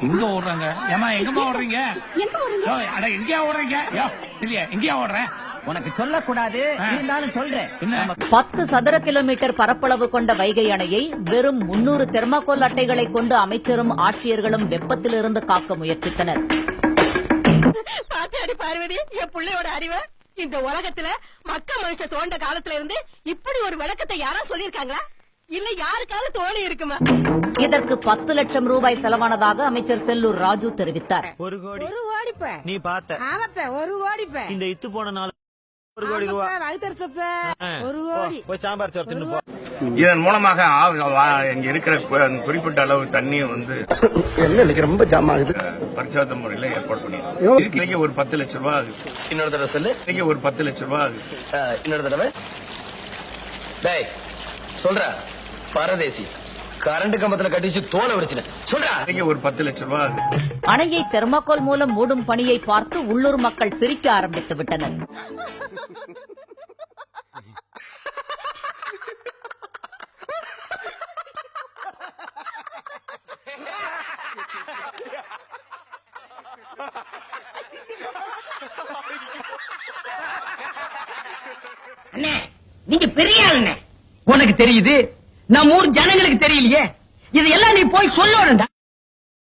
எங்க ஓடுறாங்க? ஏமா எங்கம்மா ஓடுறீங்க? அட எங்கயா ஓடுறீங்க? இல்லையா எங்கயா ஓடுறேன்? உனக்கு சொல்லக்கூடாது, இருந்தாலும் சொல்றேன். 10 சதுர கிலோமீட்டர் பரப்பளவு கொண்ட வைகை அணையை வெறும் 300 தெர்மாக்கோல் அட்டைகளை கொண்டு அமைச்சரும் ஆட்சியர்களும் வெப்பத்திலிருந்து காக்க முயற்சித்தனர். பாத்தியாடி பார்வதி, என் பிள்ளையோட அறிவு. இந்த உலகத்துல மக்க மனுஷ தோண்ட காலத்துல இருந்து இப்படி ஒரு விளக்கத்தை யாரா சொல்லிருக்காங்களா? இல்ல யாருக்காவது தோணி இருக்குமா? இதற்கு 10 லட்சம் ரூபாய் செலவானதாக அமைச்சர் செல்லூர் ராஜு தெரிவித்தார். 1 கோடி நீ பார்த்த 1 கோடி இந்த இத்து போன நாள் 1 கோடி ரூபாய் 1 கோடி போய் சாம்பார் சோறு தின்னு போ. இதன் மூலமாக இங்க இருக்கிற குறிப்பிட்ட அளவு தண்ணீர் வந்து என்ன ரொம்ப ஜாம் ஆகுது. பரிசாத்த முறையில ஏற்பாடு பண்ணிடுறோம். இன்னைக்கு ஒரு 10 லட்சம் ரூபாய் ஆகுது. இன்னொரு தடவை சொல்லு. இன்னைக்கு ஒரு 10 லட்சம் ரூபாய் ஆகுது. இன்னொரு தடவை டேய் சொல்ற. பரதேசி கரண்ட் கம்பத்துல கட்டிச்சு தோலை உடைச்சின. சொல்ற. இன்னைக்கு ஒரு 10 லட்சம் ரூபாய் ஆகுது. அணையை தெர்மாக்கோல் மூலம் மூடும் பணியை பார்த்து உள்ளூர் மக்கள் சிரிக்க ஆரம்பித்து விட்டனர். நீங்க பெரிய ஆளுங்க. உனக்கு தெரியுது, நம்ம ஊர் ஜனங்களுக்கு தெரியலையே. இதெல்லாம் நீ போய் சொல்லணும்டா.